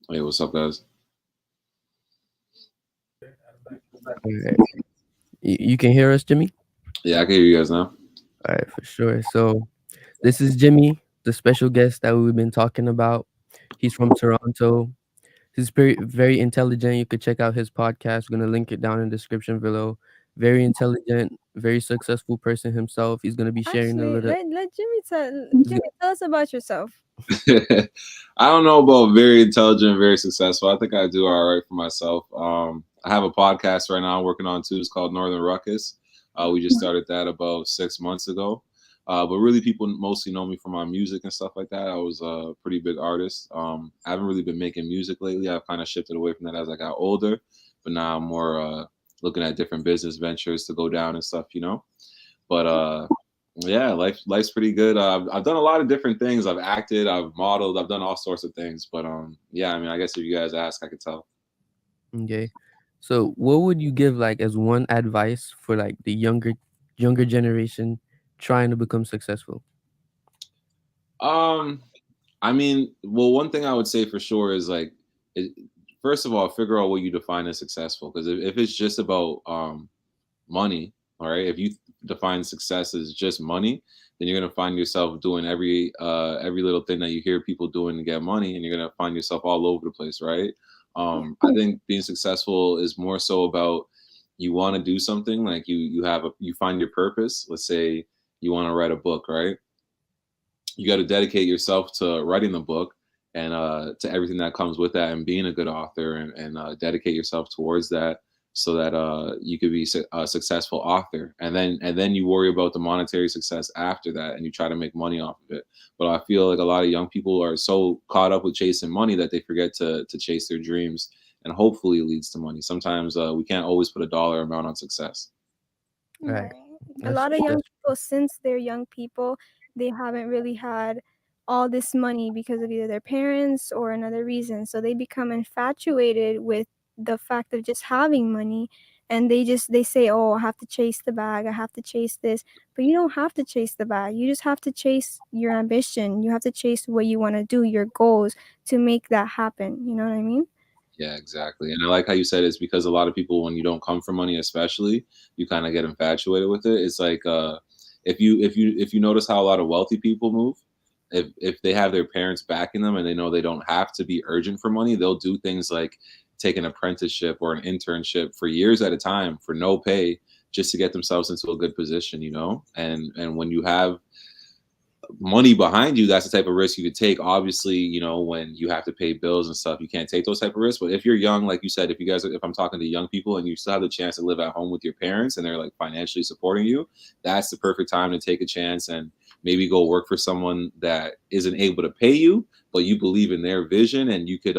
Hey, what's up, guys? All right. You can hear us, Jimmy? Yeah, I can hear you guys now. All right, for sure. So this is Jimmy, the special guest that we've been talking about. He's from Toronto. He's very intelligent. You could check out his podcast. We're gonna link it down in the description below. Very intelligent, very successful person himself. He's gonna be sharing a Actually, little. let He's Jimmy tell us about yourself. I don't know about very intelligent, very successful. I think I do all right for myself. I have a podcast right now I'm working on too. It's called Northern Ruckus. We just started that about 6 months ago. But really, people mostly know me for my music and stuff like that. I was a pretty big artist. I haven't really been making music lately. I've kind of shifted away from that as I got older. But now I'm more looking at different business ventures to go down and stuff, you know. But yeah, life's pretty good. I've done a lot of different things. I've acted, I've modeled, I've done all sorts of things. But yeah, I mean, I guess if you guys ask, I could tell. okay. So what would you give like as one advice for like the younger generation trying to become successful? Um, I mean, well, one thing I would say for sure is like, it, first of all, figure out what you define as successful. Because if it's just about money, all right, if you define success as just money, then you're gonna find yourself doing every little thing that you hear people doing to get money, and you're gonna find yourself all over the place, right? I think being successful is more so about you want to do something, like you find your purpose. Let's say you want to write a book, right? You got to dedicate yourself to writing the book and to everything that comes with that, and being a good author, and dedicate yourself towards that, so that you could be a successful author, and then you worry about the monetary success after that, and you try to make money off of it. But I feel like a lot of young people are so caught up with chasing money that they forget to chase their dreams, and hopefully it leads to money. Sometimes we can't always put a dollar amount on success. Right. Right. A That's lot of young that's people, since they're young people, they haven't really had all this money because of either their parents or another reason. So they become infatuated with the fact of just having money, and they say, "Oh, I have to chase the bag. I have to chase this." But you don't have to chase the bag. You just have to chase your ambition. You have to chase what you want to do, your goals to make that happen. You know what I mean? Yeah, exactly. And I like how you said it's because a lot of people, when you don't come from money, especially, you kind of get infatuated with it. It's like if you notice how a lot of wealthy people move, if they have their parents backing them and they know they don't have to be urgent for money, they'll do things like take an apprenticeship or an internship for years at a time for no pay, just to get themselves into a good position, you know? And when you have money behind you, that's the type of risk you could take. Obviously, you know, when you have to pay bills and stuff, you can't take those type of risks. But if you're young, like you said, if I'm talking to young people and you still have the chance to live at home with your parents and they're like financially supporting you, that's the perfect time to take a chance and maybe go work for someone that isn't able to pay you, but you believe in their vision, and you could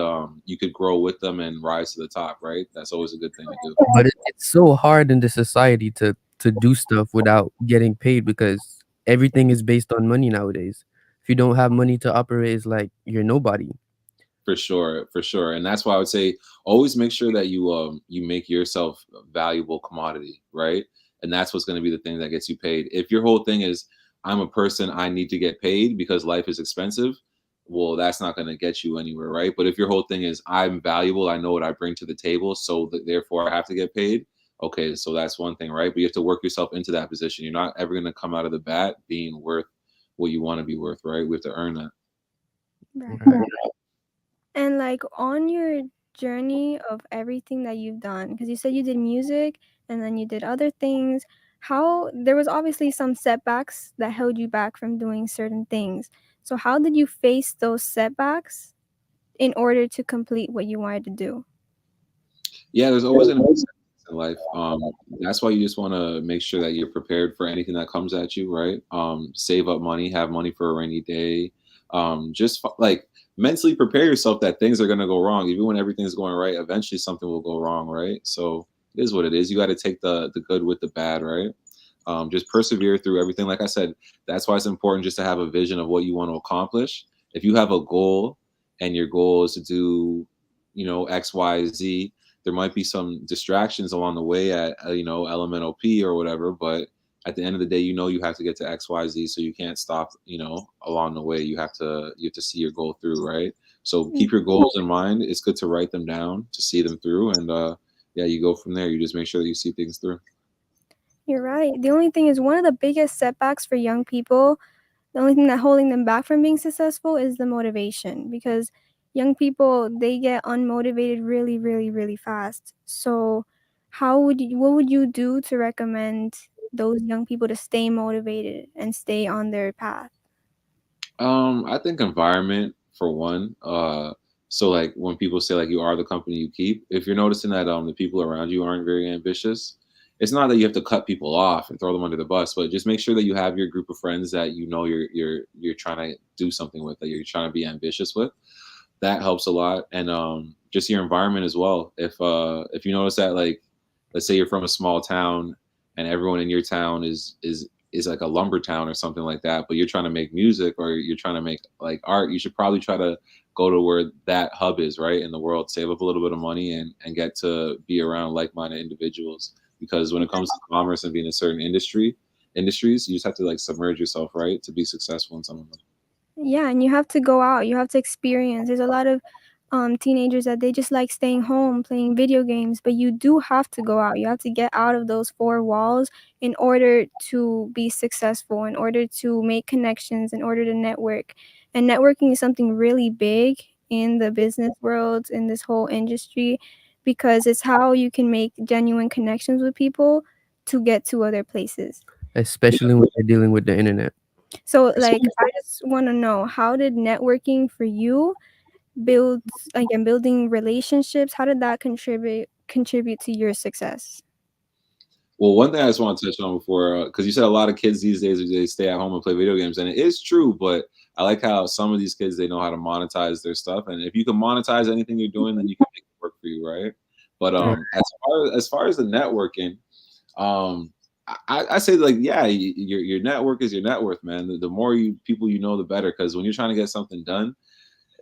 grow with them and rise to the top, right? That's always a good thing to do. but it's so hard in this society to do stuff without getting paid because everything is based on money nowadays. If you don't have money to operate, it's like you're nobody. For sure, for sure. And that's why I would say always make sure that you make yourself a valuable commodity, right? And that's what's going to be the thing that gets you paid. If your whole thing is I'm a person, I need to get paid because life is expensive, well, that's not going to get you anywhere, right? But if your whole thing is I'm valuable, I know what I bring to the table, so that therefore I have to get paid. Okay, so that's one thing, right? But you have to work yourself into that position. You're not ever going to come out of the bat being worth what you want to be worth, right? We have to earn that. Right. Right. And like on your journey of everything that you've done, because you said you did music and then you did other things, how there was obviously some setbacks that held you back from doing certain things. So how did you face those setbacks in order to complete what you wanted to do? Yeah, there's always going to be setbacks in life. That's why you just want to make sure that you're prepared for anything that comes at you, right? Save up money, have money for a rainy day. Like mentally prepare yourself that things are going to go wrong. Even when everything's going right, eventually something will go wrong, right? So it is what it is. You got to take the good with the bad, right? Just persevere through everything. Like I said, that's why it's important just to have a vision of what you want to accomplish. If you have a goal and your goal is to do, X, Y, Z, there might be some distractions along the way at elemental P or whatever, but at the end of the day, you have to get to XYZ, so you can't stop along the way. You have to see your goal through, right? So keep your goals in mind. It's good to write them down to see them through, and yeah, you go from there. You just make sure that you see things through. You're right. The only thing is, one of the biggest setbacks for young people, the only thing that holding them back from being successful is the motivation, because young people, they get unmotivated really, really, really fast. So what would you do to recommend those young people to stay motivated and stay on their path? I think environment for one. So like when people say like you are the company you keep, if you're noticing that the people around you aren't very ambitious, it's not that you have to cut people off and throw them under the bus, but just make sure that you have your group of friends that you know you're trying to do something with, that you're trying to be ambitious with. That helps a lot, and just your environment as well. If you notice that, like, let's say you're from a small town and everyone in your town is like a lumber town or something like that, but you're trying to make music or you're trying to make like art, you should probably try to go to where that hub is, right, in the world. Save up a little bit of money and get to be around like-minded individuals, because when it comes to commerce and being in a certain industries, you just have to like submerge yourself, right, to be successful in some of them. Yeah, and you have to go out. You have to experience. There's a lot of teenagers that they just like staying home playing video games, but you do have to go out. You have to get out of those four walls in order to be successful, in order to make connections, in order to network. And networking is something really big in the business world, in this whole industry, because it's how you can make genuine connections with people to get to other places. especially when you're dealing with the internet. So, like, I just want to know, how did networking for you build, again, building relationships, how did that contribute to your success? Well, one thing I just want to touch on before, because you said a lot of kids these days they stay at home and play video games, and it is true. But I like how some of these kids, they know how to monetize their stuff, and if you can monetize anything you're doing, then you can make it work for you, right? But Right. as far as the networking, I say like, yeah, your network is your net worth, man. The more people you know, the better. Because when you're trying to get something done,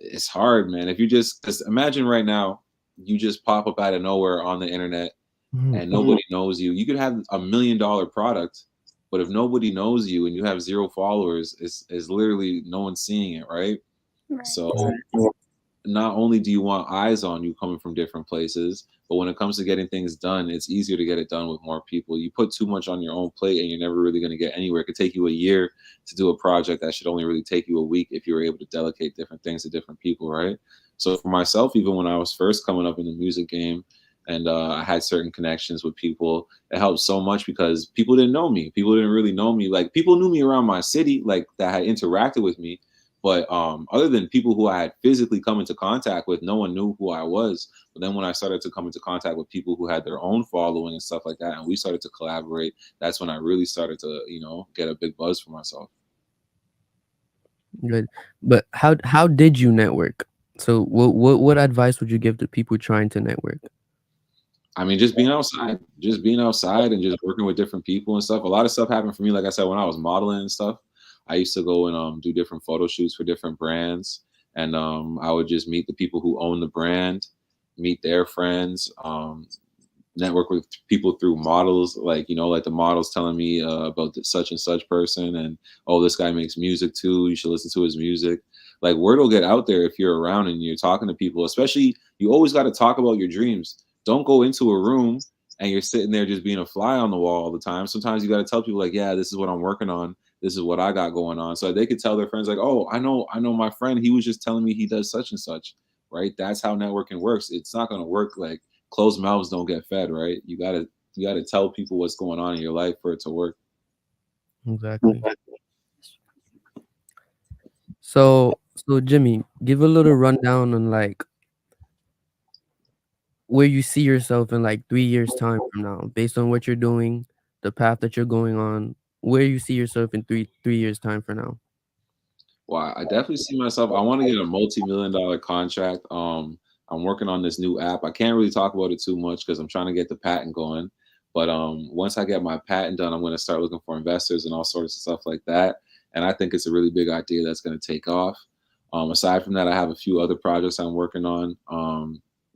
it's hard, man. If you just 'cause imagine right now, you just pop up out of nowhere on the internet Mhm. and nobody knows you. You could have $1 million product, but if nobody knows you and you have zero followers, it's literally no one seeing it, right? Right. So not only do you want eyes on you coming from different places, but when it comes to getting things done, it's easier to get it done with more people. You put too much on your own plate and you're never really going to get anywhere. It could take you a year to do a project that should only really take you a week if you were able to delegate different things to different people, right? So for myself, even when I was first coming up in the music game and I had certain connections with people, it helped so much because people didn't know me. People didn't really know me. Like people knew me around my city, like that had interacted with me, but other than people who I had physically come into contact with, no one knew who I was. But then when I started to come into contact with people who had their own following and stuff like that, and we started to collaborate, that's when I really started to, get a big buzz for myself. Good. But how did you network? So what advice would you give to people trying to network? I mean, just being outside and just working with different people and stuff. A lot of stuff happened for me, like I said, when I was modeling and stuff. I used to go and do different photo shoots for different brands, and I would just meet the people who own the brand, meet their friends, network with people through models, like like the models telling me about such and such person, and oh, this guy makes music too. You should listen to his music. Like word will get out there if you're around and you're talking to people. Especially, you always got to talk about your dreams. Don't go into a room and you're sitting there just being a fly on the wall all the time. Sometimes you got to tell people like, yeah, this is what I'm working on. This is what I got going on. So they could tell their friends like, oh, I know my friend. He was just telling me he does such and such. Right? That's how networking works. It's not going to work like closed mouths don't get fed, right? You gotta tell people what's going on in your life for it to work. Exactly. So Jimmy, give a little rundown on like where you see yourself in like 3 years time from now, based on what you're doing, the path that you're going on, where you see yourself in three years time from now. Well, I definitely see myself. I want to get a multi-million-dollar contract. I'm working on this new app. I can't really talk about it too much because I'm trying to get the patent going. But once I get my patent done, I'm going to start looking for investors and all sorts of stuff like that. And I think it's a really big idea that's going to take off. Aside from that, I have a few other projects I'm working on.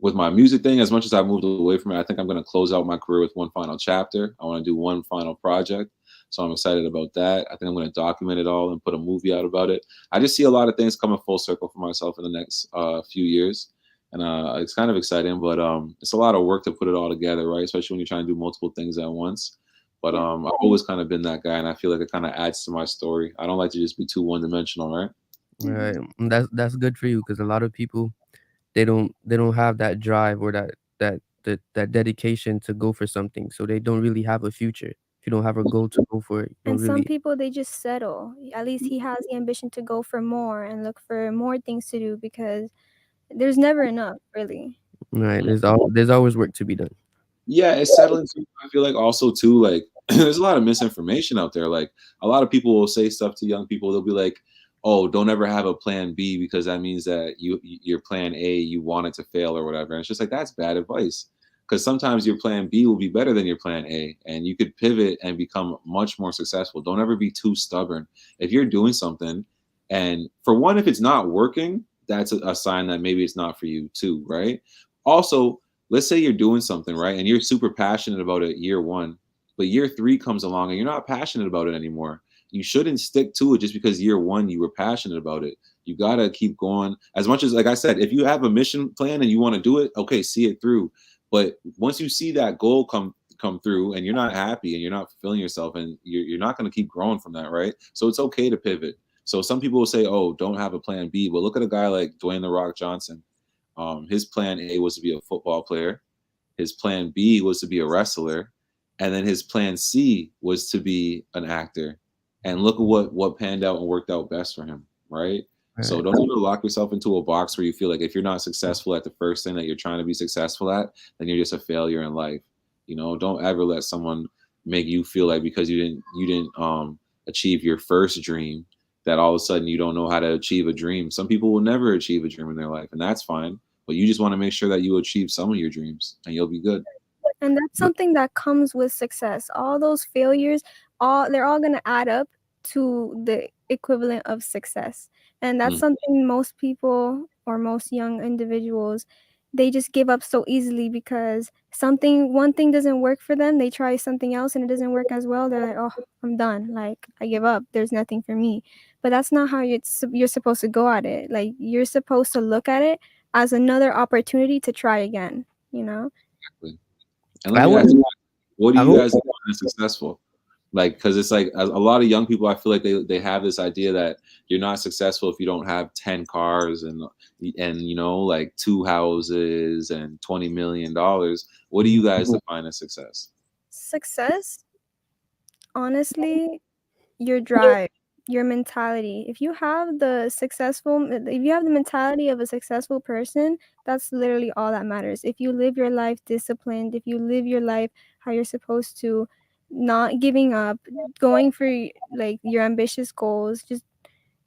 with my music thing, as much as I moved away from it, I think I'm going to close out my career with one final chapter. I want to do one final project. So I'm excited about that. I think I'm going to document it all and put a movie out about it. I just see a lot of things coming full circle for myself in the next few years. And it's kind of exciting, but it's a lot of work to put it all together, right? Especially when you're trying to do multiple things at once. But Yeah. I've always kind of been that guy, and I feel like it kind of adds to my story. I don't like to just be too one dimensional, right? Right. Mhm. And that's good for you because a lot of people they don't have that drive or that dedication to go for something. So they don't really have a future. If you don't have a goal to go for it, you don't And some really people, they just settle. At least he has the ambition to go for more and look for more things to do because there's never enough, really. right. There's always work to be done. Yeah, it's settling too. I feel like also too, like there's a lot of misinformation out there. Like a lot of people will say stuff to young people. They'll be like, "Oh, don't ever have a plan B because that means that your plan A you want it to fail or whatever." And it's just like that's bad advice because sometimes your plan B will be better than your plan A, and you could pivot and become much more successful. Don't ever be too stubborn. If you're doing something, and for one, if it's not working, that's a sign that maybe it's not for you too, right? Also, let's say you're doing something right and you're super passionate about it year one, but year three comes along and you're not passionate about it anymore. You shouldn't stick to it just because year one you were passionate about it. You gotta keep going. As much as, like I said, if you have a mission plan and you want to do it, okay, see it through. But once you see that goal come through and you're not happy and you're not fulfilling yourself and you're not going to keep growing from that, right? So it's okay to pivot. So some people will say, oh, don't have a plan B, but look at a guy like Dwayne the Rock Johnson. His plan A was to be a football player. His plan B was to be a wrestler, and then his plan C was to be an actor. And look at what panned out and worked out best for him, right? So Right. don't ever lock yourself into a box where you feel like if you're not successful at the first thing that you're trying to be successful at, then you're just a failure in life. You know, don't ever let someone make you feel like because you didn't achieve your first dream that all of a sudden you don't know how to achieve a dream. Some people will never achieve a dream in their life, and that's fine. But you just want to make sure that you achieve some of your dreams and you'll be good. And that's But something that comes with success. All those failures, they're all gonna add up to the equivalent of success. And that's Mm, something most people or most young individuals, they just give up so easily because one thing doesn't work for them. They try something else and it doesn't work as well. They're like, "Oh, I'm done. Like I give up. There's nothing for me." But that's not how you're supposed to go at it. Like you're supposed to look at it as another opportunity to try again, you know? exactly. And let I me ask wouldn't. you, what do I you would. guys define as successful? Like, because it's like a lot of young people, I feel like they have this idea that you're not successful if you don't have 10 cars and you know like two houses and $20 million. What do you guys define as success? Success, honestly, your drive, your mentality. If you have the mentality of a successful person, that's literally all that matters. If you live your life disciplined, if you live your life how you're supposed to, not giving up, going for like your ambitious goals, just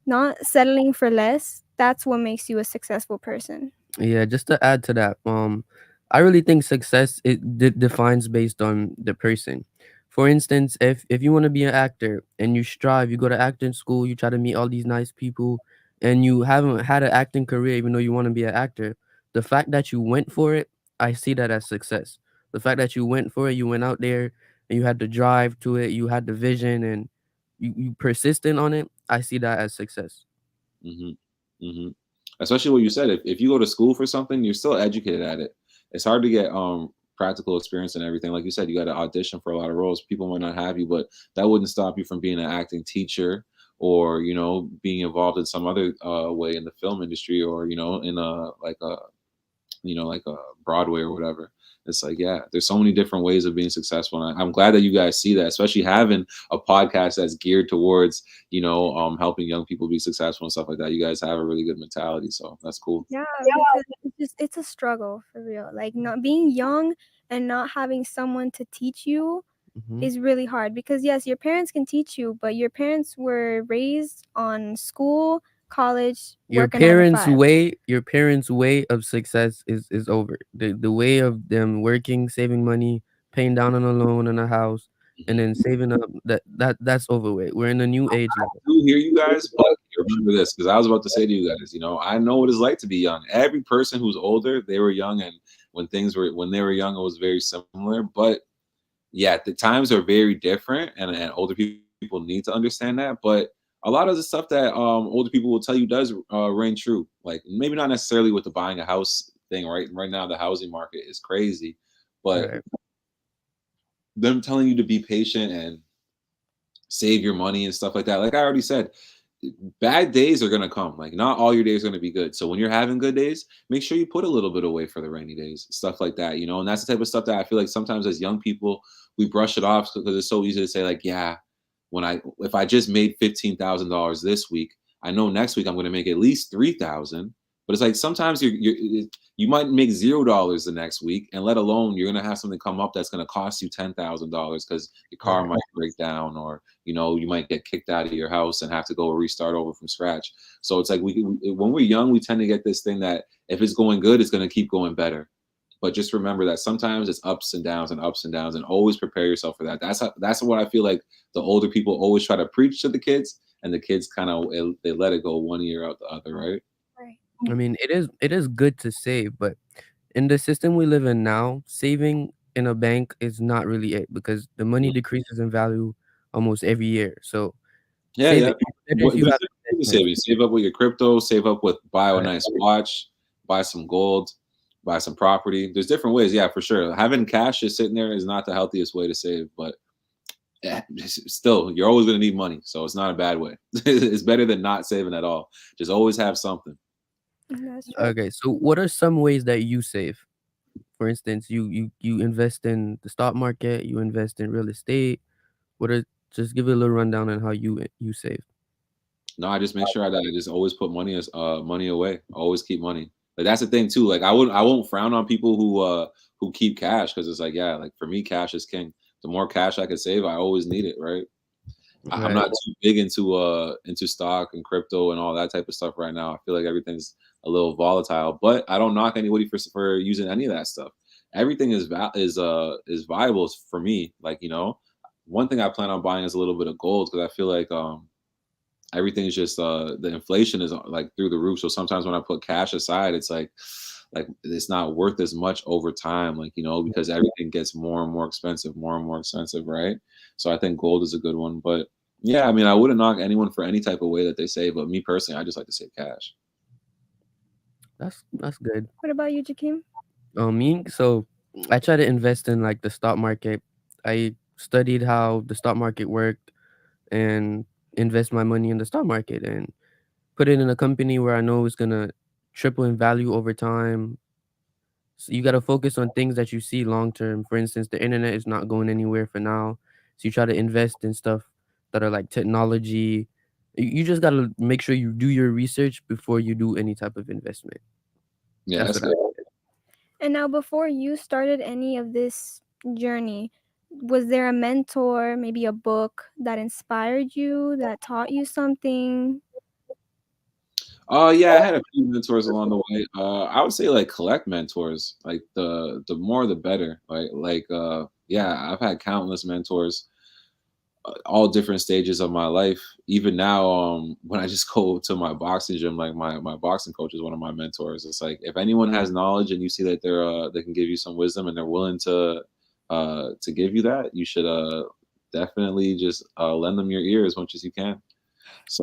not settling for less, that's what makes you a successful person. Yeah, just to add to that, I really think success defines based on the person. For instance, if you want to be an actor and you strive, you go to acting school, you try to meet all these nice people, and you haven't had an acting career, even though you want to be an actor. The fact that you went for it, I see that as success. The fact that you went for it, you went out there and you had the drive to it, you had the vision, and you persistent on it. I see that as success. Hmm. Hmm. Especially what you said, if you go to school for something, you're still educated at it. It's hard to get practical experience and everything. Like you said, you got to audition for a lot of roles. People might not have you, but that wouldn't stop you from being an acting teacher or you know being involved in some other way in the film industry or you know in a like a you know, like Broadway or whatever. It's like, yeah, there's so many different ways of being successful. And I'm glad that you guys see that, especially having a podcast that's geared towards, you know, helping young people be successful and stuff like that. You guys have a really good mentality. So that's cool. Yeah, because it's a struggle for real. Like not being young and not having someone to teach you Mm-hmm. is really hard because yes, your parents can teach you, but your parents were raised on school, college, work a 9 to 5. Your parents way of success is over. The way of them working, saving money, paying down on a loan and a house, and then saving up, that's over with. We're in a new age now. I do hear you guys, but remember this, because I was about to say to you guys, I know what it's like to be young. Every person who's older, they were young, and when they were young, it was very similar. But yeah, the times are very different, and older people need to understand that. But a lot of the stuff that older people will tell you does reign true. Like maybe not necessarily with the buying a house thing. Right now, the housing market is crazy, but Right. them telling you to be patient and save your money and stuff like that. Like I already said, bad days are gonna come. Like not all your days are gonna be good. So when you're having good days, make sure you put a little bit away for the rainy days, stuff like that. And that's the type of stuff that I feel like sometimes as young people we brush it off because it's so easy to say like, yeah, if I just made $15,000 this week, I know next week I'm gonna make at least 3,000. But it's like sometimes you might make $0 the next week, and let alone you're gonna have something come up that's gonna cost you $10,000 because your car Right. might break down, or you might get kicked out of your house and have to go restart over from scratch. So it's like when we're young, we tend to get this thing that if it's going good, it's gonna keep going better. But just remember that sometimes it's ups and downs and ups and downs, and always prepare yourself for that. That's what I feel like the older people always try to preach to the kids, and the kids kind of they let it go one ear out the other, right? Right. I mean, it is good to save, but in the system we live in now, saving in a bank is not really it because the money decreases in value almost every year. So Yeah, save yeah. it. Better if you There's have different ways to investments. save up with your crypto, save up with buy a Right. nice watch, buy some gold, buy some property. There's different ways, yeah, for sure. Having cash just sitting there is not the healthiest way to save, but yeah, still, you're always going to need money, so it's not a bad way. It's better than not saving at all. Just always have something. That's true. Okay. So what are some ways that you save? For instance, you invest in the stock market, you invest in real estate. What are Just give it a little rundown on how you save. No, I just make sure that I just always put money away. Always keep money. Like that's the thing too. Like I won't frown on people who keep cash because it's like yeah, like for me, cash is king. The more cash I can save, I always need it, right? I'm Right. not too big into stock and crypto and all that type of stuff right now. I feel like everything's a little volatile, but I don't knock anybody for using any of that stuff. Everything is viable for me. Like one thing I plan on buying is a little bit of gold because I feel like everything's just the inflation is like through the roof. So sometimes when I put cash aside, it's like it's not worth as much over time, like because everything gets more and more expensive, right? So I think gold is a good one. But yeah, I mean I wouldn't knock anyone for any type of way that they save, but me personally, I just like to save cash. That's good. What about you, Jakeem? Me, so I try to invest in like the stock market. I studied how the stock market worked and invest my money in the stock market and put it in a company where I know it's gonna triple in value over time. So you gotta focus on things that you see long term. For instance, the internet is not going anywhere for now. So you try to invest in stuff that are like technology. You just gotta make sure you do your research before you do any type of investment. Yeah, That's that's what I good. And now, before you started any of this journey, was there a mentor, maybe a book that inspired you, that taught you something? Yeah, I had a few mentors along the way. I would say like collect mentors. Like the more the better. Yeah, I've had countless mentors all different stages of my life. Even now, when I just go to my boxing gym, like my boxing coach is one of my mentors. It's like if anyone has knowledge and you see that they can give you some wisdom and they're willing to give you that, you should definitely just lend them your ear as much as you can.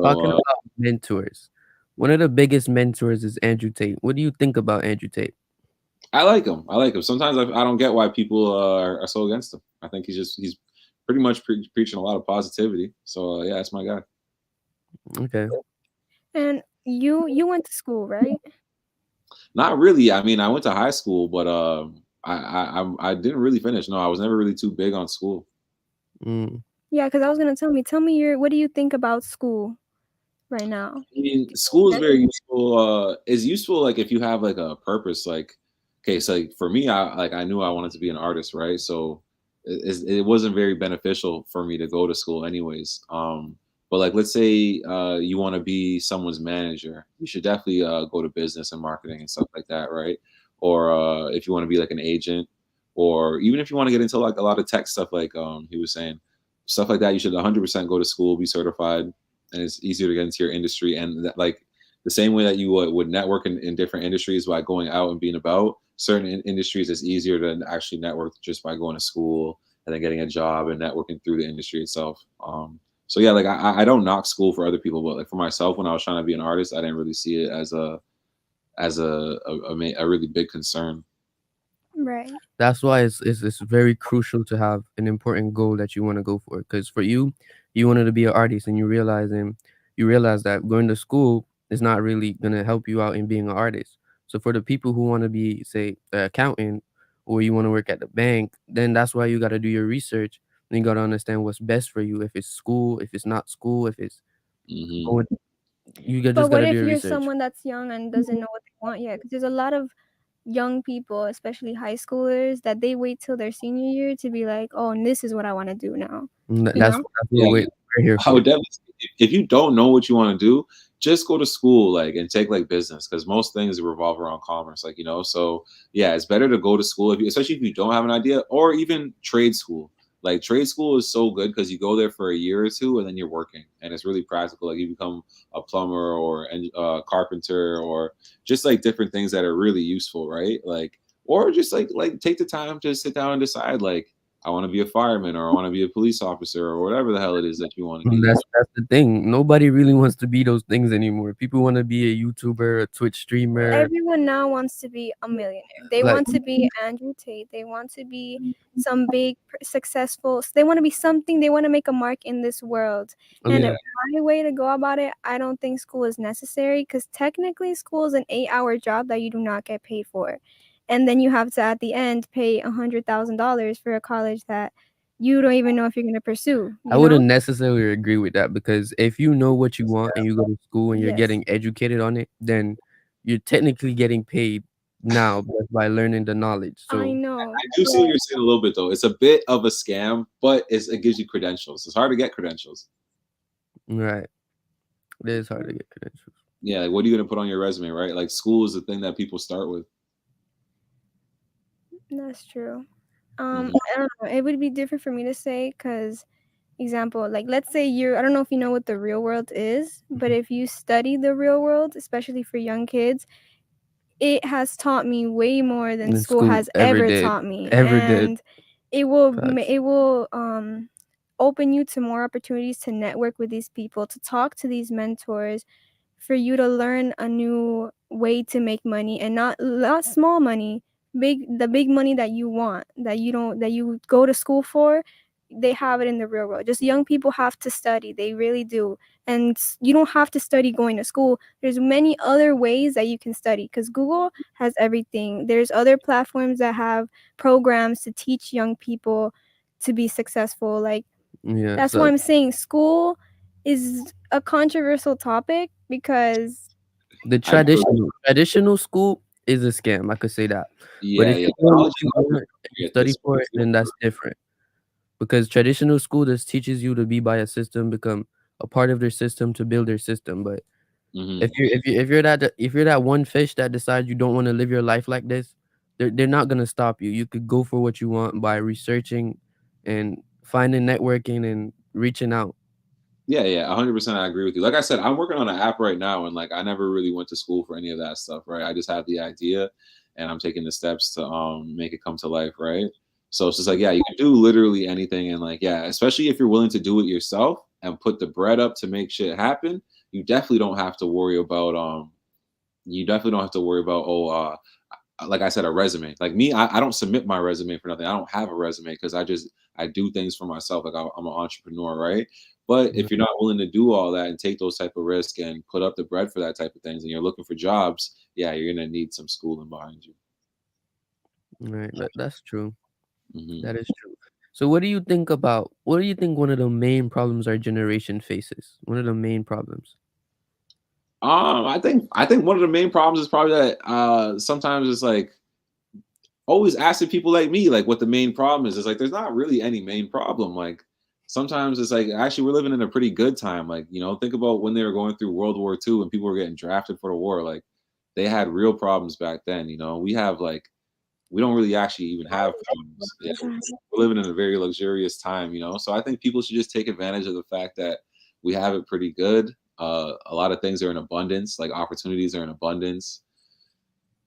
Talking So about mentors, one of the biggest mentors is Andrew Tate. What do you think about Andrew Tate? I like him. I like him. Sometimes I don't get why people are so against him. I think he's pretty much preaching a lot of positivity. So yeah, that's my guy. Okay. And you went to school, right? Not really. I mean, I went to high school, but I didn't really finish. No, I was never really too big on school. Mm. Yeah, because I was gonna tell me what do you think about school right now? I mean, school is very useful. It's useful like if you have like a purpose. Like, okay, so like for me, I knew I wanted to be an artist, right? So it wasn't very beneficial for me to go to school, anyways. But like, let's say you want to be someone's manager, you should definitely go to business and marketing and stuff like that, right? Or if you want to be like an agent, or even if you want to get into like a lot of tech stuff, like he was saying, stuff like that, you should 100% go to school, be certified, and it's easier to get into your industry. And that, like the same way that you would network in different industries by going out and being about certain industries, it's easier to actually network just by going to school and then getting a job and networking through the industry itself. So yeah, like I don't knock school for other people, but like for myself, when I was trying to be an artist, I didn't really see it as a really big concern. Right. That's why it's very crucial to have an important goal that you want to go for. Because for you, you wanted to be an artist, and you realize that going to school is not really gonna help you out in being an artist. So for the people who want to be, say, an accountant, or you want to work at the bank, then that's why you got to do your research, and you got to understand what's best for you. If it's school, if it's not school, if it's Hmm. going, But just got what to do if your you're research. someone that's young and doesn't know what they want yet? Because there's a lot of young people, especially high schoolers, that they wait till their senior year to be like, oh, and this is what I want to do now. And You know? that's what Yeah, we're here I for. would definitely say if you don't know what you want to do, just go to school like and take like business because most things revolve around commerce, like so yeah, it's better to go to school especially if you don't have an idea, or even trade school. Like trade school is so good because you go there for a year or two and then you're working and it's really practical. Like you become a plumber or a carpenter or just like different things that are really useful, right? Like or just like take the time to sit down and decide like I want to be a fireman or I want to be a police officer or whatever the hell it is that you want to be. That's the thing. Nobody really wants to be those things anymore. People want to be a YouTuber, a Twitch streamer. Everyone now wants to be a millionaire. They Like, want to be Andrew Tate. They want to be some big, successful. They want to be something. They want to make a mark in this world. And yeah, my way to go about it, I don't think school is necessary because technically, school is an 8-hour job that you do not get paid for, and then you have to at the end pay $100,000 for a college that you don't even know if you're going to pursue. I wouldn't necessarily agree with that because if you know what you want and you go to school and you're Yes. getting educated on it, then you're technically getting paid now just by learning the knowledge. I So know. I do see what you're saying a little bit though. It's a bit of a scam, but it gives you credentials. It's hard to get credentials. right, it is hard to get credentials. Yeah, like what are you gonna put on your resume, right? Like school is the thing that people start with. That's true. Mhm. I don't know. It would be different for me to say because, example, like let's say I don't know if you know what the real world is, but if you study the real world, especially for young kids, it has taught me way more than In school school, has ever taught me, ever did. and it will Facts. open you to more opportunities to network with these people, to talk to these mentors, for you to learn a new way to make money, and not small money, the big money that you want, that you go to school for. They have it in the real world. Just young people have to study, they really do. And you don't have to study going to school. There's many other ways that you can study because Google has everything. There's other platforms that have programs to teach young people to be successful. Like, Yeah, that's why so I'm saying school is a controversial topic because the I do. traditional school is a scam. I could say that. But Yeah, if yeah. you know what College you is want and you free at study this for point it, too. then that's different. Because traditional school just teaches you to be by a system, become a part of their system to build their system. But Hmm. if you're that one fish that decides you don't want to live your life like this, they're not gonna stop you. You could go for what you want by researching and finding networking and reaching out. Yeah, yeah, 100%. I agree with you. Like I said, I'm working on an app right now, and like I never really went to school for any of that stuff, right? I just had the idea, and I'm taking the steps to make it come to life, right? So it's just like, yeah, you can do literally anything, and like, yeah, especially if you're willing to do it yourself and put the bread up to make shit happen, you definitely don't have to worry about like I said, a resume. Like me, I don't submit my resume for nothing. I don't have a resume because I do things for myself. Like I'm an entrepreneur, right? But if you're not willing to do all that and take those type of risks and put up the bread for that type of things, and you're looking for jobs, yeah, you're gonna need some schooling behind you. Right, that's true. Hmm. That is true. So what do you think one of the main problems our generation faces? One of the main problems. I think one of the main problems is probably that sometimes it's like always asking people like me like what the main problem is. It's like there's not really any main problem. Like sometimes it's like actually we're living in a pretty good time. Like think about when they were going through World War II and people were getting drafted for the war. Like they had real problems back then. We have like we don't really actually even have problems. Yeah, Exactly. we're living in a very luxurious time, you know. So I think people should just take advantage of the fact that we have it pretty good. A lot of things are in abundance, like opportunities are in abundance.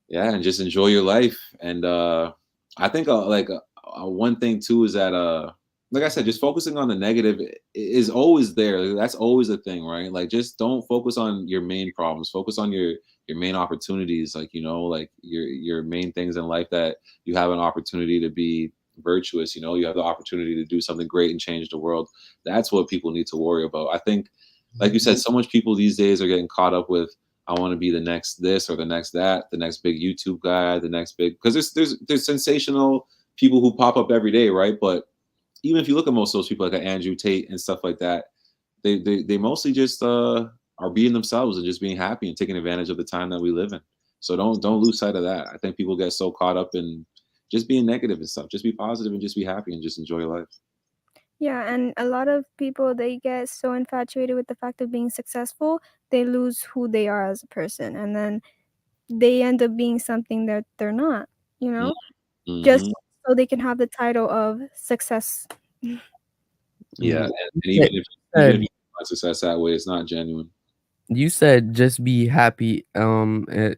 Yeah, and just enjoy your life. And I think one thing too is that like I said, just focusing on the negative is always there. That's always a thing, right? Like just don't focus on your main problems. Focus on your main opportunities, like you know, like your main things in life that you have an opportunity to be virtuous. You know, you have the opportunity to do something great and change the world. That's what people need to worry about. I think, like you said, so much people these days are getting caught up with I want to be the next this or the next that, the next big YouTube guy, the next big because there's sensational people who pop up every day, right? But even if you look at most of those people like Andrew Tate and stuff like that, they mostly just are being themselves and just being happy and taking advantage of the time that we live in. So don't lose sight of that. I think people get so caught up in just being negative and stuff. Just be positive and just be happy and just enjoy life. Yeah, and a lot of people, they get so infatuated with the fact of being successful, they lose who they are as a person, and then they end up being something that they're not, you know? Mm-hmm. Just so they can have the title of success. Yeah, Mhm. and You even if said you find success that way, it's not genuine. you said just be happy,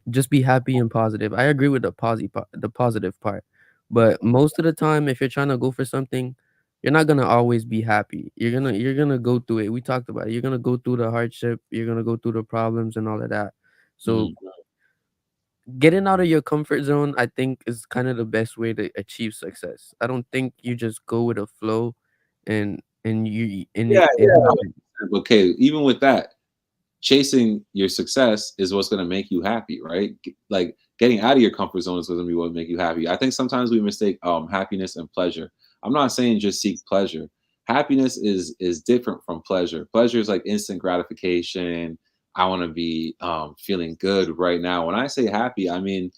just be happy and positive. I agree with the positive part, but most of the time, if you're trying to go for something, you're not gonna always be happy. You're gonna go through it. We talked about it. You're gonna go through the hardship. You're gonna go through the problems and all of that. So Mm. getting out of your comfort zone, I think, is kind of the best way to achieve success. I don't think you just go with a flow, and you and Yeah, it yeah. happens. Okay, even with that, chasing your success is what's going to make you happy, right? Like getting out of your comfort zone is going to be what make you happy. I think sometimes we mistake happiness and pleasure. I'm not saying just seek pleasure. Happiness is different from pleasure. Pleasure is like instant gratification. I want to be feeling good right now. When I say happy, I mean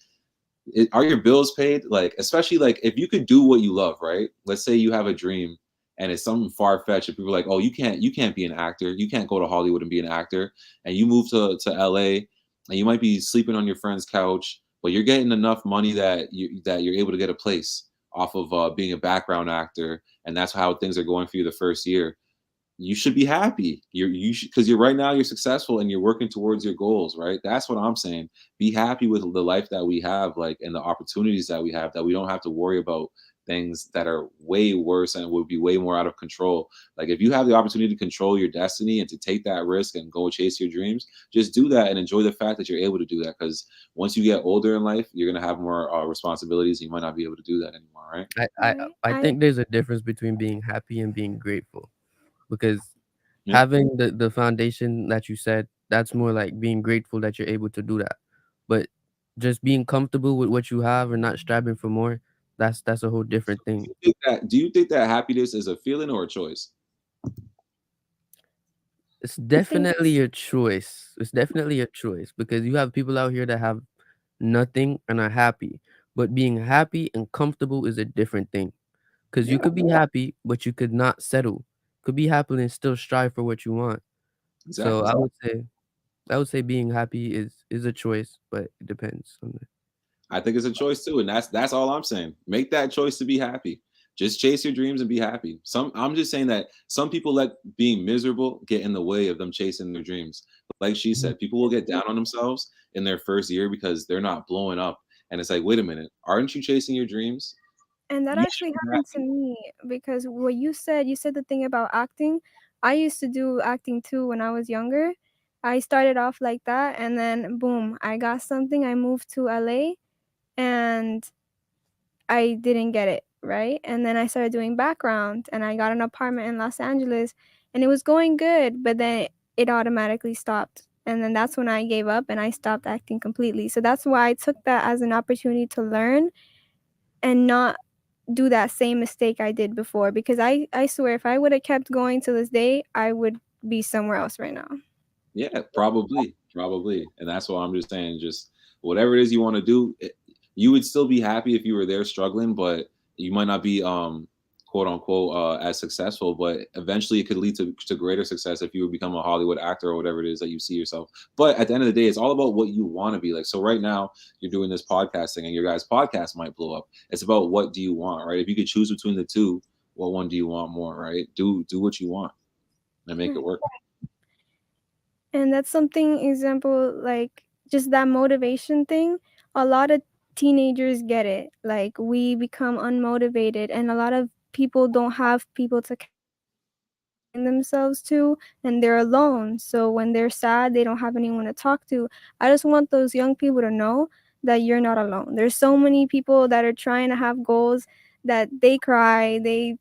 are your bills paid? Like, especially like if you could do what you love, right? Let's say you have a dream and it's something far fetched, and people are like, "Oh, you can't be an actor. You can't go to Hollywood and be an actor." And you move to LA, and you might be sleeping on your friend's couch, but you're getting enough money that you're able to get a place off of being a background actor, and that's how things are going for you the first year. You should be happy. You should because you're right now you're successful and you're working towards your goals, right? That's what I'm saying. Be happy with the life that we have, like and the opportunities that we have, that we don't have to worry about things that are way worse and would be way more out of control. Like if you have the opportunity to control your destiny and to take that risk and go chase your dreams, just do that and enjoy the fact that you're able to do that. Because once you get older in life, you're gonna have more responsibilities. And you might not be able to do that anymore, right? I I Right. I I think there's a difference between being happy and being grateful, because Yeah. having the foundation that you said, that's more like being grateful that you're able to do that. But just being comfortable with what you have and not striving for more, that's a whole different thing. Do you think that happiness is a feeling or a choice? It's think definitely a choice. It's definitely a choice, because you have people out here that have nothing and are happy. But being happy and comfortable is a different thing. Because you Yeah, could be happy, but you could not settle. Could be happy and still strive for what you want. So exactly. I would say being happy is a choice, but it depends on the. I think it's a choice too, and that's all I'm saying. Make that choice to be happy. Just chase your dreams and be happy. I'm just saying that some people let being miserable get in the way of them chasing their dreams. Like she said, people will get down on themselves in their first year because they're not blowing up. And it's like, wait a minute, aren't you chasing your dreams? And that You should actually be happened to happy. me because what you said the thing about acting. I used to do acting too when I was younger. I started off like that, and then boom, I got something. I moved to LA, and I didn't get it, right? And then I started doing background, and I got an apartment in Los Angeles, and it was going good, but then it automatically stopped. And then that's when I gave up and I stopped acting completely. So that's why I took that as an opportunity to learn and not do that same mistake I did before, because I swear if I would have kept going to this day, I would be somewhere else right now. Yeah, probably. And that's why I'm just saying, just whatever it is you want to do, you would still be happy if you were there struggling, but you might not be quote unquote as successful, but eventually it could lead to greater success if you become a Hollywood actor or whatever it is that you see yourself. But at the end of the day, it's all about what you want to be like. So right now you're doing this podcasting and your guys' podcast might blow up. It's about what do you want, right? If you could choose between the two, what one do you want more, right? Do what you want and make it work. And that's something, example, like just that motivation thing. A lot of teenagers get it. Like we become unmotivated, and a lot of people don't have people to themselves to, and they're alone. So when they're sad, they don't have anyone to talk to. I just want those young people to know that you're not alone. There's so many people that are trying to have goals that they cry, they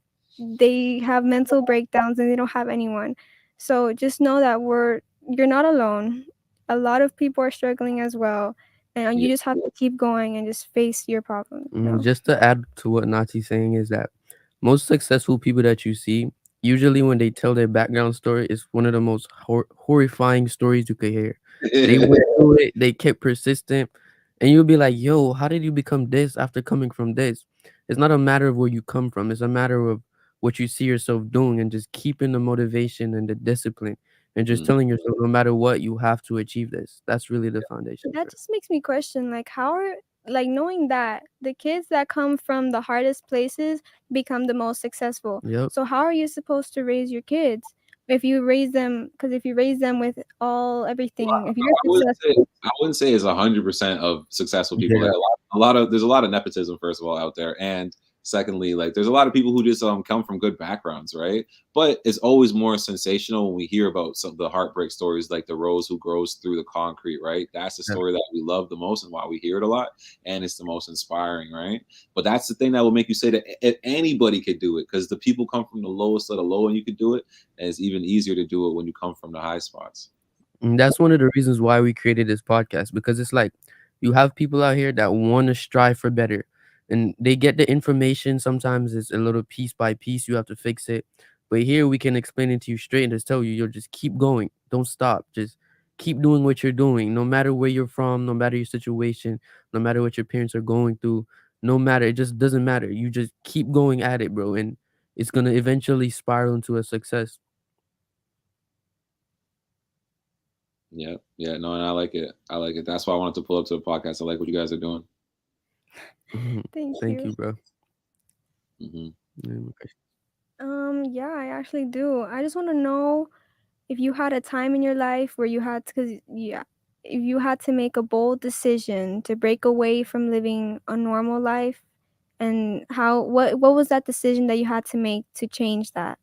have mental breakdowns and they don't have anyone. So just know that you're not alone. A lot of people are struggling as well. And you Yeah. just have to keep going and just face your problem. Just to add to what Nati's saying is that most successful people that you see, usually when they tell their background story, is one of the most horrifying stories you could hear. They went through it, they kept persistent, and you'll be like, yo, how did you become this after coming from this? It's not a matter of where you come from, it's a matter of what you see yourself doing and just keeping the motivation and the discipline and just Mm. telling yourself no matter what, you have to achieve this. That's really the foundation That for it. just makes me question, like, how are, like, knowing that the kids that come from the hardest places become the most successful. Yep. So how are you supposed to raise your kids if you raise them? Because if you raise them with everything, if you're I wouldn't say successful. I wouldn't say it's 100% of successful people. Like Yeah. there's a lot of nepotism first of all out there, and secondly, like there's a lot of people who just come from good backgrounds, right? But it's always more sensational when we hear about some of the heartbreak stories, like the rose who grows through the concrete, right? That's the Yeah. story that we love the most and why we hear it a lot, and it's the most inspiring, right? But that's the thing that will make you say that if anybody could do it, because the people come from the lowest of the low and you could do it, and it's even easier to do it when you come from the high spots. And that's one of the reasons why we created this podcast, because it's like you have people out here that want to strive for better and they get the information. Sometimes it's a little piece by piece, you have to fix it. But here we can explain it to you straight and just tell you, you'll just keep going. Don't stop. Just keep doing what you're doing, no matter where you're from, no matter your situation, no matter what your parents are going through, no matter. It just doesn't matter. You just keep going at it, bro. And it's going to eventually spiral into a success. Yeah, yeah, no, and I like it. I like it. That's why I wanted to pull up to the podcast. I like what you guys are doing. Thank Thank you. you, bro. Hmm. Yeah, I actually do. I just want to know if you had a time in your life where you had to, cause yeah, if you had to make a bold decision to break away from living a normal life, and what was that decision that you had to make to change that?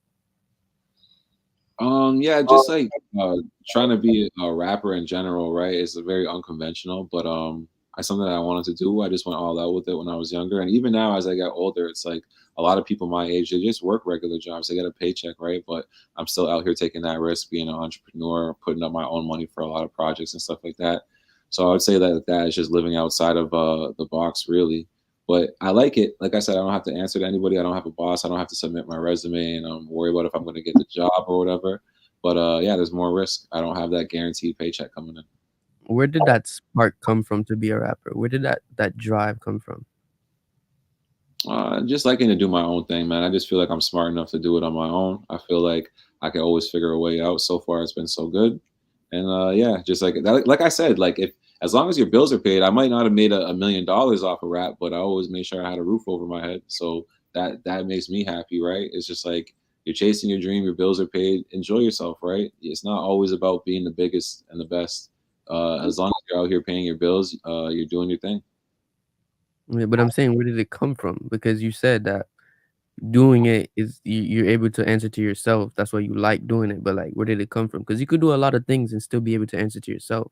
Yeah, just like trying to be a rapper in general, right? It's a very unconventional, but I something that I wanted to do. I just went all out with it when I was younger, and even now as I get older, it's like a lot of people my age they just work regular jobs, they get a paycheck, right? But I'm still out here taking that risk, being an entrepreneur, putting up my own money for a lot of projects and stuff like that. So I would say that that is just living outside of the box, really. But I like it. Like I said, I don't have to answer to anybody. I don't have a boss. I don't have to submit my resume and worry about if I'm going to get the job or whatever. But yeah, there's more risk. I don't have that guaranteed paycheck coming in. Where did that spark come from to be a rapper? Where did that drive come from? Just liking to do my own thing, man. I just feel like I'm smart enough to do it on my own. I feel like I can always figure a way out. So far, it's been so good. And yeah, just like that, like I said, like if as long as your bills are paid, I might not have made $1 million off of rap, but I always made sure I had a roof over my head. So that makes me happy, right? It's just like you're chasing your dream, your bills are paid. Enjoy yourself, right? It's not always about being the biggest and the best. As long as you're out here paying your bills, you're doing your thing. Yeah, but I'm saying, where did it come from? Because you said that doing it is you're able to answer to yourself. That's why you like doing it. But like, where did it come from? Because you could do a lot of things and still be able to answer to yourself.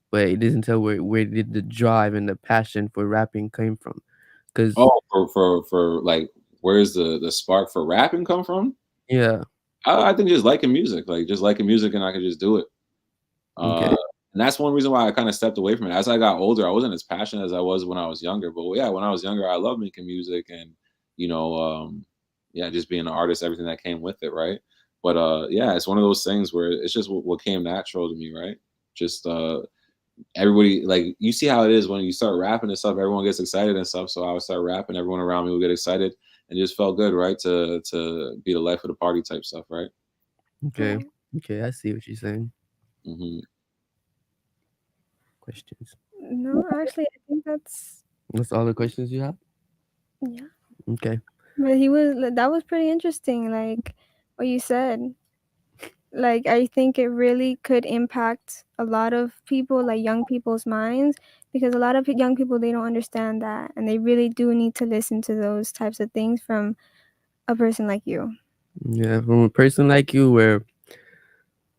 But it doesn't tell where did the drive and the passion for rapping came from. Because Oh, for like, where's the spark for rapping come from? yeah, I think just liking music, like just liking music, and I could just do it. okay, And that's one reason why I kind of stepped away from it. As I got older, I wasn't as passionate as I was when I was younger. But yeah, when I was younger, I loved making music and you know, yeah, just being an artist, everything that came with it, right? But yeah, it's one of those things where it's just what came natural to me, right? Just everybody like you see how it is when you start rapping and stuff, everyone gets excited and stuff. So I would start rapping, everyone around me would get excited. and it just felt good, right? To be the life of the party type stuff, right? Okay. Right. Okay, I see what you're saying. Hmm. Questions. No, actually, I think That's all the questions you have? yeah. Okay. But that was pretty interesting. Like what you said. Like I think it really could impact a lot of people, like young people's minds, because a lot of young people they don't understand that, and they really do need to listen to those types of things from a person like you. Yeah, from a person like you, where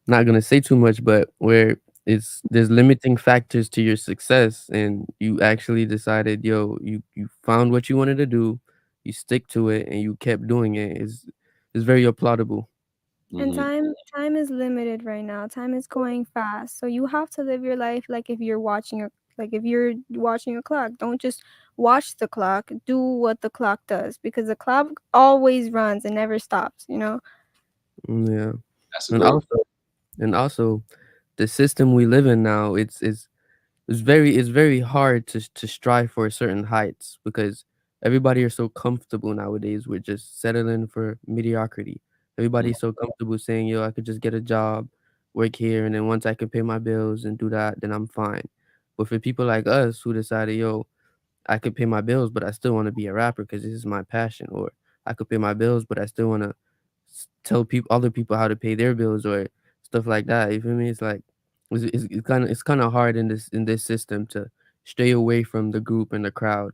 not gonna say too much, but where there's limiting factors to your success, and you actually decided, yo, you found what you wanted to do, you stick to it, and you kept doing it. Is very applaudable. And Hmm. time is limited right now. Time is going fast. So you have to live your life like if you're watching a clock. Don't just watch the clock. Do what the clock does because the clock always runs and never stops, you know? Yeah, That's a and great. also the system we live in now, it's very hard to strive for certain heights because everybody are so comfortable nowadays with just settling for mediocrity. Mhm. Everybody's so comfortable saying, "Yo, I could just get a job, work here, and then once I can pay my bills and do that, then I'm fine." But for people like us who decided, "Yo, I could pay my bills, but I still want to be a rapper because this is my passion," or I could pay my bills, but I still want to tell people other people how to pay their bills or stuff like that. You feel me? It's like it's kind of hard in this system to stay away from the group and the crowd.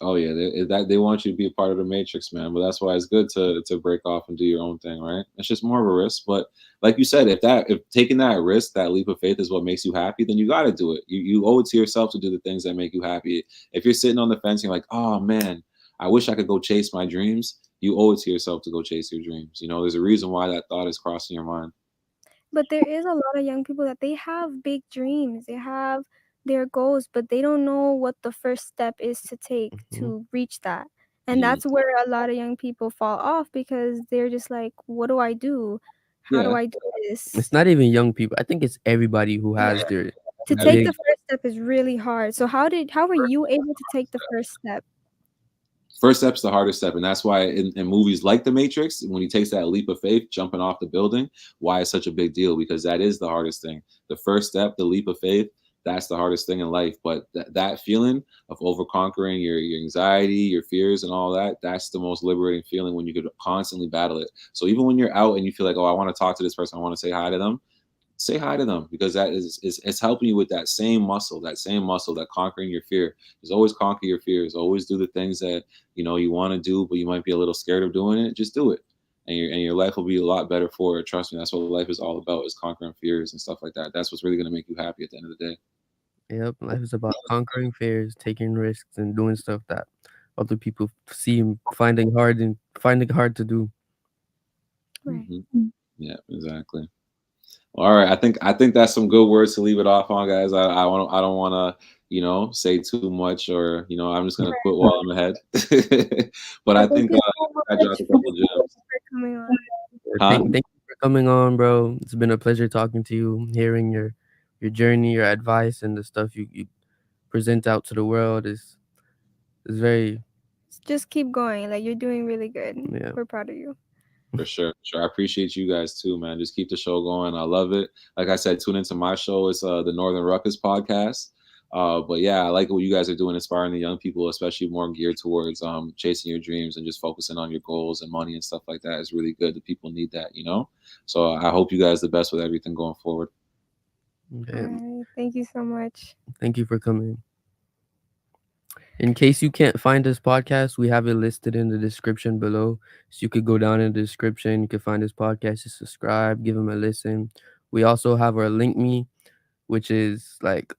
Oh yeah, they want you to be a part of the matrix, man. But that's why it's good to break off and do your own thing, right? It's just more of a risk, but like you said, if taking that risk, that leap of faith is what makes you happy, then you got to do it. You owe it to yourself to do the things that make you happy. If you're sitting on the fence, and you're like, oh man, I wish I could go chase my dreams. You owe it to yourself to go chase your dreams. You know, there's a reason why that thought is crossing your mind. But there is a lot of young people that they have big dreams. They have their goals, but they don't know what the first step is to take Mhm. to reach that. And Mm, that's where a lot of young people fall off because they're just like, what do I do? How do yeah, I do It's this? not even young people. I think it's everybody who Yeah. has their To take big. the first step is really hard. So how were you able to take the first step? first step's the hardest step, and that's why in movies like The Matrix, when he takes that leap of faith, jumping off the building, why it's such a big deal because that is the hardest thing. The first step, the leap of faith, that's the hardest thing in life. But that feeling of over conquering your anxiety, your fears, and all that, that's the most liberating feeling when you could constantly battle it. So even when you're out and you feel like, oh, I want to talk to this person, I want to say hi to them, say hi to them because that is it's helping you with that same muscle that conquering your fear is always conquer your fears, always do the things that you want to do but you might be a little scared of doing it. Just do it, and your life will be a lot better for it. Trust me, that's what life is all about, is conquering fears and stuff like that. That's what's really going to make you happy at the end of the day. Yep, life is about conquering fears, taking risks, and doing stuff that other people seem finding hard to do. Right. Hmm. Yeah, exactly. All right, I think that's some good words to leave it off on, guys. I don't want to say too much, or I'm just gonna quit while I'm ahead. But I But thank think you so I much dropped a couple gems. for coming on. Huh? Thank you for coming on, bro. It's been a pleasure talking to you, hearing your journey, your advice, and the stuff you present out to the world is very Just keep going. Like you're doing really good. yeah. We're proud of you. For sure, sure. I appreciate you guys too, man. Just keep the show going. I love it. Like I said, tune into my show. It's the Northern Ruckus podcast. But yeah, I like what you guys are doing, inspiring the young people, especially more geared towards chasing your dreams and just focusing on your goals and money and stuff like that is really good. The people need that. So I hope you guys the best with everything going forward. All Okay. right. Thank you so much. Thank you for coming. In case you can't find this podcast, we have it listed in the description below. So you could go down in the description. You can find this podcast, just subscribe, give them a listen. We also have our link me, which is like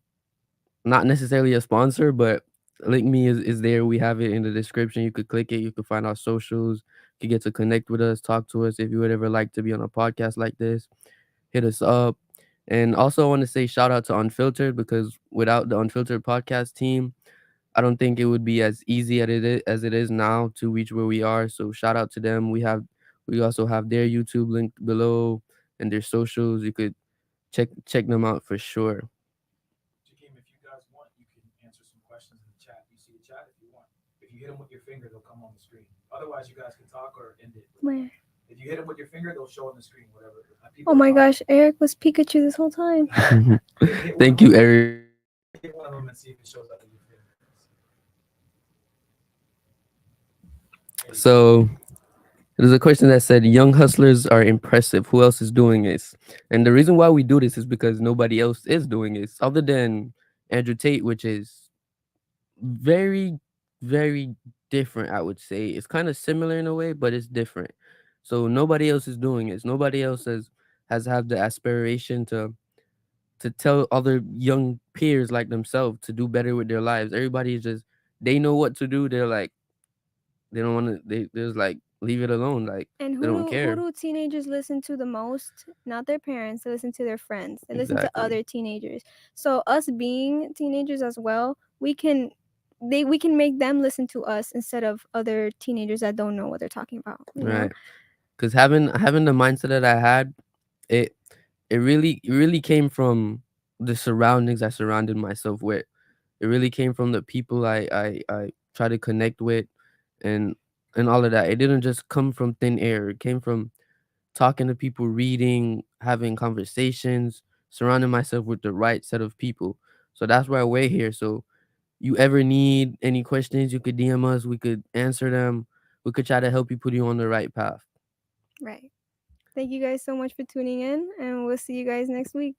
not necessarily a sponsor, but link me is there. We have it in the description. You could click it. You could find our socials. You could get to connect with us, talk to us. If you would ever like to be on a podcast like this, hit us up. And also, I want to say shout out to Unfiltered because without the Unfiltered podcast team, I don't think it would be as easy as it is now to reach where we are. So shout out to them. We also have their YouTube link below and their socials. You could check them out for sure. Jakeem, if you guys want, you can answer some questions in the chat. You see the chat if you want. If you hit them with your finger, they'll come on the screen. Otherwise, you guys can talk or end it. Where? If you hit them with your finger, they'll show on the screen. Whatever. Oh my gosh, Eric was Pikachu this whole time. Thank you, Eric. Hit one of them and see if it shows up in your finger. So there's a question that said, young hustlers are impressive. Who else is doing this? And the reason why we do this is because nobody else is doing this other than Andrew Tate, which is very, very different, I would say. It's kind of similar in a way, but it's different. So nobody else is doing this. Nobody else has had the aspiration to tell other young peers like themselves to do better with their lives. Everybody is just, they know what to do. They're like, they don't want to, they're just like, leave it alone. Like, And they don't who care. do teenagers listen to the most? Not their parents. They listen to their friends. They listen to Exactly. other teenagers. So us being teenagers as well, we can make them listen to us instead of other teenagers that don't know what they're talking about. You know? Right. Because having the mindset that I had, it really came from the surroundings I surrounded myself with. It really came from the people I try to connect with, and all of that. It didn't just come from thin air. It came from talking to people, reading, having conversations, surrounding myself with the right set of people. So that's why we're here. So you ever need any questions, you could DM us. We could answer them. We could try to help you, put you on the right path. Right. Thank you guys so much for tuning in, and we'll see you guys next week.